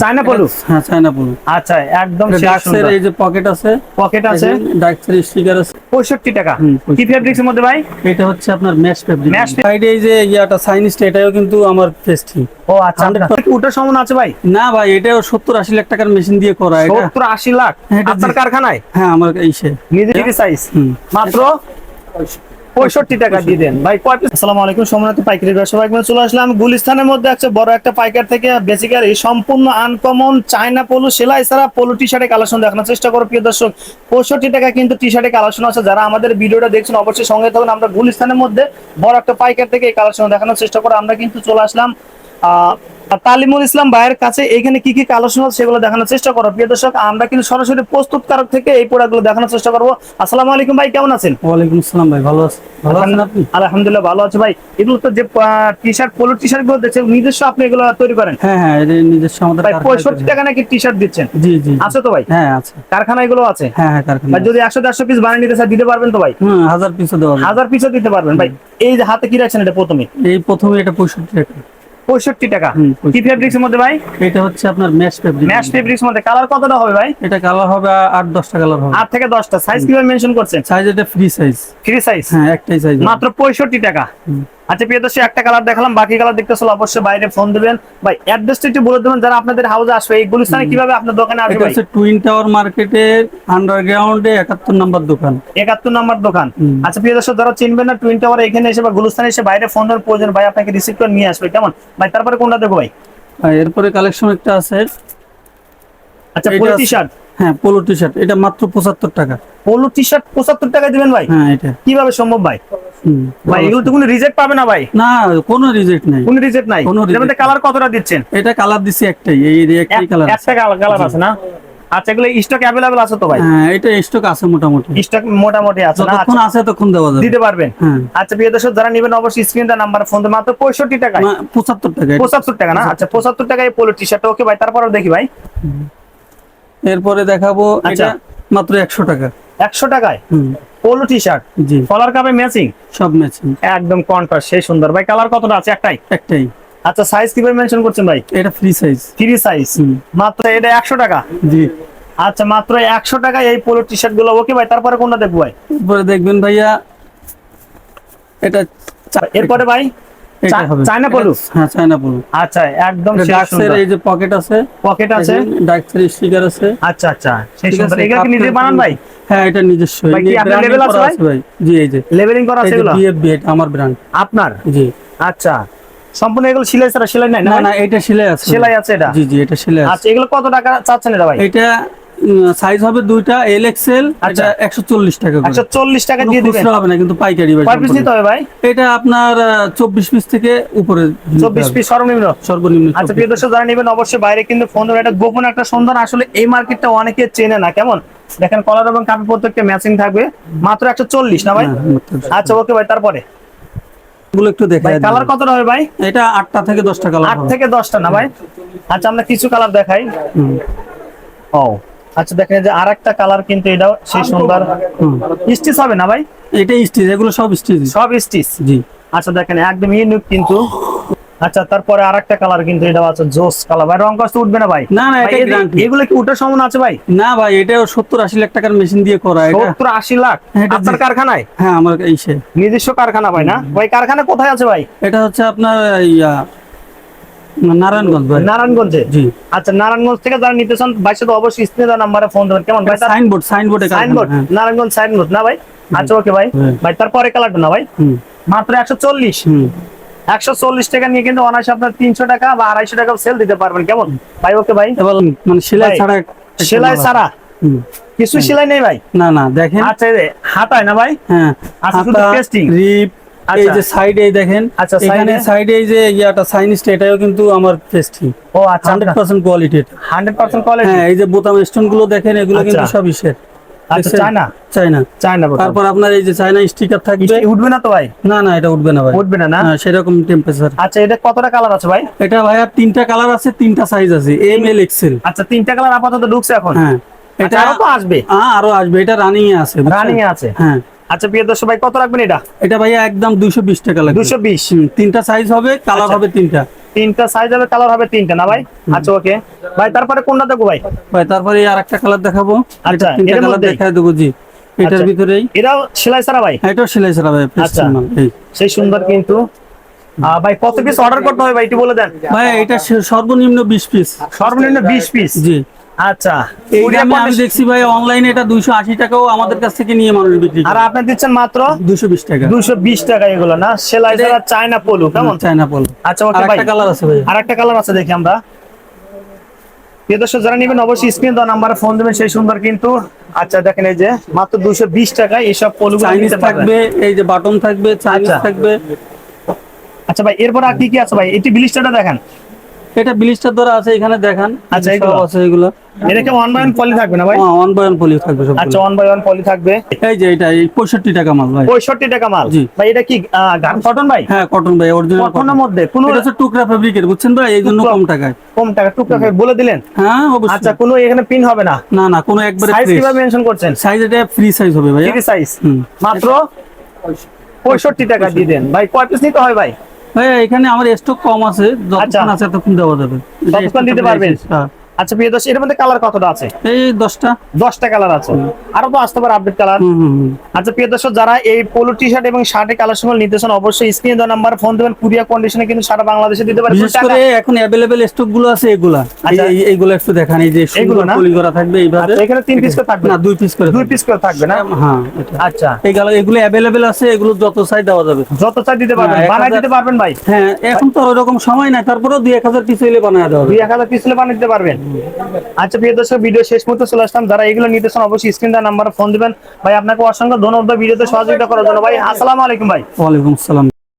China পলু? হ্যাঁ China পলু। আচ্ছা একদম ডাক্সের এই যে পকেট আছে, ডাক্সের স্টিকার আছে। 65 টাকা। কি ফেব্রিক্স এর মধ্যে ভাই? এটা হচ্ছে আপনার ম্যাশ ফেব্রিক। ম্যাশ সাইডে এই যে ইয়াটা সাইনিসটা, এটাও কিন্তু আমার পেস্টি। ও আচ্ছা, ওটার সমান আছে ভাই? না ভাই, এটাও 70-80 লাখ টাকার মেশিন দিয়ে করা। এটা 70-80 লাখ আপনার কারখানায়? হ্যাঁ আমার এইসে নিজের সাইজ। মাত্র 65 টাকা দিয়ে দেন ভাই। আসসালামু আলাইকুম, সম্মানিত পাইকারি ব্যবসা ভাই, চলে আসলাম গুলিস্তানের মধ্যে আছে বড় একটা পাইকার থেকে বেসিক্যালি সম্পূর্ণ আনকমন চায়না পলু সেলাই ছাড়া পলু টি শার্টের কালেকশন দেখানোর চেষ্টা করো প্রিয় দর্শক। 65 টাকা কিন্তু টি শার্টের কালেকশন আছে। যারা আমাদের ভিডিওটা দেখছেন অবশ্যই সঙ্গে থাকুন। আমরা গুলিস্তানের মধ্যে বড় একটা পাইকার থেকে এই কালেকশন দেখানোর চেষ্টা করো। আমরা কিন্তু চলে আসলাম তালিমুল ইসলাম ভাইয়ের কাছে। এখানে কি কি কালেকশন আছে সেগুলো দেখানোর চেষ্টা করো প্রিয় দর্শক। আমরা কিন্তু সরাসরি প্রস্তুতকারক থেকে এই প্রোডাক্টগুলো দেখানোর চেষ্টা করবো। আসসালামু আলাইকুম ভাই, কেমন আছেন? ওয়ালাইকুম আসসালাম ভাই, ভালো আছেন? ভালো আছেন আপনি? আলহামদুলিল্লাহ ভালো আছে ভাই। এগুলো তো যে টি শার্ট পলো টি শার্ট গুলো দেখছেন নিজস্ব আপনি এগুলো তৈরি করেন? হ্যাঁ হ্যাঁ, এটা নিজস্ব আমাদের। 65 টাকা নাকি টি শার্ট দিচ্ছেন? জি জি আছে তো ভাই? হ্যাঁ আছে। কারখানা এগুলো আছে? হ্যাঁ হ্যাঁ কারখানা। যদি 100-150 পিস বানিয়ে নিতে চাই দিতে পারবেন তো ভাই? 1000 পিসও দেওয়া যাবে। 1000 পিসও দিতে পারবেন ভাই। এই যে হাতে কি রাখছেন এটা প্রথমে? এই প্রথমে এটা 65 টাকা। 65 টাকা। কি ফেব্রিক্স এর মধ্যে ভাই? এটা হচ্ছে আপনার ম্যাশ ফেব্রিক। ম্যাশ ফেব্রিক্স মধ্যে কালার কতটা হবে ভাই? এটা কালার হবে 8-10টা কালার হবে। 8 থেকে 10টা। সাইজ কিভাবে মেনশন করছেন? সাইজ এটা ফ্রি সাইজ। Free size? হ্যাঁ একটাই সাইজ। মাত্র 65 টাকা। আচ্ছা প্রিয় দর্শক, একটা কালার দেখালাম, বাকি কালার দেখতে হলে অবশ্যই বাইরে ফোন দিবেন ভাই। অ্যাড্রেসটা একটু বলে দেবেন যারা আপনাদের হাউসে আসবে। এই গুলিস্তানে কিভাবে আপনার দোকানে আসবে ভাই? এটা হচ্ছে টুইন টাওয়ার মার্কেটের আন্ডারগ্রাউন্ডে 71 নম্বর দোকান। 71 নম্বর দোকান। আচ্ছা প্রিয় দর্শক, যারা চিনবেন না টুইন টাওয়ার, এখানে এসে বা গুলিস্তানে এসে বাইরে ফোন দেওয়ার প্রয়োজন ভাই আপনাকে রিসিভ করে নিয়ে আসবে। কেমন ভাই? তারপরে কোনটা দেখো ভাই? এরপরে কালেকশন একটা আছে। আচ্ছা পোলো টি শার্ট। হ্যাঁ পোলো টি শার্ট, এটা মাত্র 75 টাকা। পোলো টি শার্ট 75 টাকা দিবেন ভাই? হ্যাঁ এটা কিভাবে সম্ভব ভাই? ভাই এগুলো তো কোনো রিজেক্ট পাবে না ভাই? না কোনো রিজেক্ট নাই। কোনো রিজেক্ট নাই? এর মধ্যে কালার কতটা দিচ্ছেন? এটা কালার দিছি একটাই, এই একটাই কালার। একটা কালার আছে না? আচ্ছা এগুলো স্টক अवेलेबल আছে তো ভাই? হ্যাঁ এটা স্টক আছে মোটামুটি। স্টক মোটামুটি আছে না? যতক্ষণ আছে ততক্ষণ দেওয়া যাবে, দিতে পারবেন। আচ্ছা প্রিয় দর্শক, যারা নেবেন অবশ্যই স্ক্রিনটা নাম্বার ফোন দিয়ে মাত্র 65 টাকায়। 75 টাকা। 75 টাকা না? আচ্ছা 75 টাকায় পোলো টি শার্ট। ওকে ভাই, তারপরে দেখি ভাই। এরপরে দেখাবো এটা মাত্র 100 টাকা। 100 টাকায় পোলো টি শার্ট। জি কলার কাপে ম্যাচিং, সব ম্যাচিং, একদম কন্ট্রাস্ট, সেই সুন্দর ভাই। কালার কতটা আছে? একটাই? একটাই। আচ্ছা সাইজ কিভাবে মেনশন করছেন ভাই? এটা ফ্রি সাইজ। ফ্রি সাইজ মাত্র, এটা 100 টাকা। জি আচ্ছা মাত্র 100 টাকায় এই পোলো টি শার্ট গুলো। ওকে ভাই, তারপরে কোনটা দেখবো ভাই? এরপরে দেখবেন ভাইয়া এটা। এরপরে ভাই চায়না পলু। হ্যাঁ চায়না পলু। আচ্ছা একদম ডাক্সের এই যে পকেট আছে, ডাক্সের স্টিকার আছে। আচ্ছা আচ্ছা সেই সুন্দর। এগুলো কি নিজে বানান ভাই? হ্যাঁ এটা নিজস্ব। ভাই কি আপনার লেভেল আছে ভাই? জি এই যে লেভেলিং করা আছে। এগুলো বিএফবি, এটা আমার ব্র্যান্ড। আপনার? জি। আচ্ছা সম্পূর্ণ এগুলো সেলাই ছাড়া? সেলাই নাই? না না এটা সেলাই আছে। সেলাই আছে এটা? জি জি এটা সেলাই আছে। আচ্ছা এগুলো কত টাকা চাচ্ছেন এটা ভাই? এটা সাইজ হবে দুইটা, এল এক্সএল। এটা 140 টাকা করে। 140 টাকা দিয়ে দিবেন? খুচরা হবে না কিন্তু পাইকারি ভাই। কয় পিস নিতে হবে ভাই? এটা আপনার 24 পিস থেকে উপরে। 24 পিস সর্বনিম্ন? সর্বনিম্ন। আচ্ছা প্রিয় দর্শক, যারা নেবেন অবশ্যই বাইরে কিন্তু ফোন ধরে। এটা গোপন একটা সন্ধান, আসলে এই মার্কেটটা অনেকে চেনে না। কেমন দেখেন, কলার এবং কাপড় প্রত্যেকটা ম্যাচিং থাকবে। মাত্র 140 না ভাই? আচ্ছা ওকে ভাই, তারপরে গুলো একটু দেখাই। কালার কতটা হবে ভাই? এটা 8টা থেকে 10টা কালার। 8 থেকে 10টা না ভাই? আচ্ছা আমরা কিছু কালার দেখাই। ও আচ্ছা দেখেন যে আরেকটা কালার কিন্তু এটাও সেই সুন্দর। স্টিচ হবে না ভাই? এটা স্টিচ, এগুলো সব স্টিচ। সব স্টিচ? জি। আচ্ছা দেখেন একদম ইউনিক কিন্তু। আচ্ছা তারপরে আরেকটা কালার কিন্তু এটা আছে জোস কালার ভাই। রং কষ্ট উঠবে না ভাই? না না এটা গ্যারান্টি। এগুলো কি উঠার সম্ভাবনা আছে ভাই? না ভাই, এটাও 70-80 লাখ টাকার মেশিন দিয়ে করা। এটা 70-80 লাখ আপনার কারখানায়? হ্যাঁ আমার এইসে নিজস্ব কারখানা ভাই না ভাই? কারখানা কোথায় আছে ভাই? এটা হচ্ছে আপনার নারায়ণগঞ্জ ভাই। নারায়ণগঞ্জে? জি। আচ্ছা নারায়ণগঞ্জ থেকে যারা নিতে চান ভাই সাথে অবশ্যই স্ক্রিনে নাম্বারে ফোন দেবেন। কেমন ভাই? সাইনবোর্ডে নারায়ণগঞ্জ সাইনবোর্ড না ভাই? আচ্ছা ওকে ভাই। ভাই তারপরে কালারটা না ভাই? মাত্র 140। 140 টাকা নিয়ে কিন্তু অনায়াসে আপনার 300 টাকা বা 250 টাকা সেল দিতে পারবেন। কেমন ভাই? ওকে ভাই। মানে সেলাই ছাড়া? সেলাই ছাড়া কিছু সেলাই নেই ভাই? না না দেখেন। আচ্ছা হাতায় না ভাই? হ্যাঁ আচ্ছা শুধু পেস্টিং রিপ। এই যে সাইডে দেখেন। আচ্ছা এখানে সাইডে এই যে ইয়াটা সাইনিসটা, এটাও কিন্তু আমার পেস্টিং। ও আচ্ছা 100% কোয়ালিটি। 100% কোয়ালিটি? হ্যাঁ এই যে বোতাম স্টোন গুলো দেখেন, এগুলো কিন্তু সব ইসের। আচ্ছা চায়না? চায়না। তারপর আপনার এই যে চায়না স্টিকার থাকবে। উঠবে না তো ভাই? না না এটা উঠবে না ভাই। উঠবে না না? সেরকম টেম্পারেচার। আচ্ছা এটা কতটা কালার আছে ভাই? এটা ভাইয়া 3টা কালার আছে, 3টা সাইজ আছে, এম এল এক্সেল। আচ্ছা 3টা কালার আপাতত ঢুকছে এখন? হ্যাঁ এটা আরো তো আসবে? আরো আসবে, এটা রানিং এ আছে। রানিং এ আছে? হ্যাঁ। আচ্ছা প্রিয় দর্শক ভাই কত রাখবেন এটা? এটা ভাইয়া একদম 220 টাকা লাগবে। 220? 3টা সাইজ হবে, কালার হবে 3টা। তিনটা সাইজ হবে, কালার হবে তিনটা না ভাই? আচ্ছা ওকে ভাই, তারপরে কোনটা দেখো ভাই? ভাই তারপরে আর একটা কালার দেখাবো। আচ্ছা, তিনটা এর কালার মধ্যেই? দেখায় দেবো জি। এটার আচ্ছা, ভিতরেই এটাও সেলাই ছাড়া ভাই? এটাও সেলাই ছাড়া ভাই, আচ্ছা, প্রেস্টিজ মাল। এই সেই সুন্দর কিন্তু। ভাই কত পিস অর্ডার করতে হবে ভাই একটু বলে দেন। ভাই এটা সর্বনিম্ন 20 পিস। সর্বনিম্ন 20 পিস? জি। আচ্ছা, এই কুরিয়ার দামে আমি কন্ডিশন- দেখছি ভাই অনলাইনে এটা 280 টাকাও আমাদের কাছ থেকে নিয়ে মানুষ বিক্রি আর করে। আপনি দিচ্ছেন মাত্র 220 টাকা। 220 টাকা এগুলো না? সেলাই ছাড়া চায়না পলু কেমন? চায়না পল। আচ্ছা ওকে আর ভাই, একটা কালার আছে ভাই। আর একটা কালার আছে দেখি আমরা। প্রিয় দর্শক যারা নেবেন অবশ্যই স্ক্রিন দেওয়া নাম্বারে ফোন দেবেন, সেই সুন্দর কিন্তু। আচ্ছা দেখেন এই যে মাত্র 220 টাকায় এইসব পলুগুলো চাইনিজ নিতে পারবেন। থাকবে, এই যে বাটন থাকবে, চাইনিজ আচ্ছা। থাকবে। আচ্ছা ভাই, এরপর আর কি কি আছে ভাই? এটি ব্লিস্টারটা দেখেন। এটা ব্লিস্টার ধরা আছে এখানে দেখেন। আচ্ছা, সব এগুলো? আছে এগুলো। এটা কি 1 বাই 1 পলি থাকবে না ভাই? ওয়ান বাই ওয়ান পলি থাকবে সব। আচ্ছা 1 বাই 1 পলি থাকবে। এই যে এটা 65 টাকা মাল ভাই। 65 টাকা মাল? জি। ভাই এটা কি গান কটন ভাই? হ্যাঁ কটন ভাই, অরিজিনাল কটনের মধ্যে কোনো এটা হচ্ছে টুকরা ফেব্রিকের, বুঝছেন ভাই, এই জন্য টুকরা- কম টাকায়। কম টাকা টুকরা করে বলে দিলেন? হ্যাঁ অবশ্যই। আচ্ছা, কোনো এখানে পিন হবে না? না না, কোনো একবারে সাইজ ফ্রেশ। কিভাবে মেনশন করছেন? সাইজ এটা ফ্রি সাইজ হবে ভাই। Free size? হুম। মাত্র 65 টাকা দিয়ে দেন ভাই। কয় পিস নিতে হয় ভাই? ভাই এখানে আমার স্টক কম আছে, আচ্ছা। যতক্ষণ আছে ততক্ষণ দেওয়া যাবে। ততক্ষণ দিতে পারবেন? হ্যাঁ। আচ্ছা প্রিয় দর্শক, এর মধ্যে কালার কতটা আছে? এই 10টা। 10টা কালার আছে, আরো তো আসতে পারে আপডেট কালার। হুম হুম হুম। আচ্ছা প্রিয় দর্শক, যারা এই পোলো টি শার্ট এবং শার্টের কালেকশন নিতে চান অবশ্যই স্ক্রিনে দেওয়া নাম্বার ফোন দেবেন। কুরিয়ার কন্ডিশনে কিন্তু সারা বাংলাদেশে দিতে পারে। বিশেষ করে এখন অ্যাভেলেবেল স্টক গুলো আছে এগুলা। আচ্ছা। এইগুলো একটু দেখান, এই যে এগুলো সুন্দর না? পলি করা থাকবে এইভাবে। আচ্ছা, এখানে 3 পিস করে থাকবে? না 2 পিস করে 2 পিস করে থাকবে না? হ্যাঁ এটা। আচ্ছা, এগুলো অ্যাভেলেবেল আছে, এগুলো যত চাই দেওয়া যাবে। যত চাই দিতে পারবেন, হ্যাঁ, বানাই 1000 দিতে পারবেন ভাই? হ্যাঁ এখন তো ওরকম সময় নাই, তারপরেও 2-1000 পিস হইলে বানায় দেওয়া যাবে। 2000 পিস হলে বানিয়ে দিতে পারবেন। আচ্ছা প্রিয় দর্শক, ভিডিও শেষ মুহূর্তে চলে আসলাম। যারা এগুলো নিতে চান অবশ্যই স্ক্রিন দেওয়া নাম্বারে ফোন দিবেন। ভাই আপনাকে অসংখ্য ধন্যবাদ ভিডিওতে সহযোগিতা করার জন্য ভাই। আসসালামু আলাইকুম ভাই। ওয়ালাইকুম আসসালাম।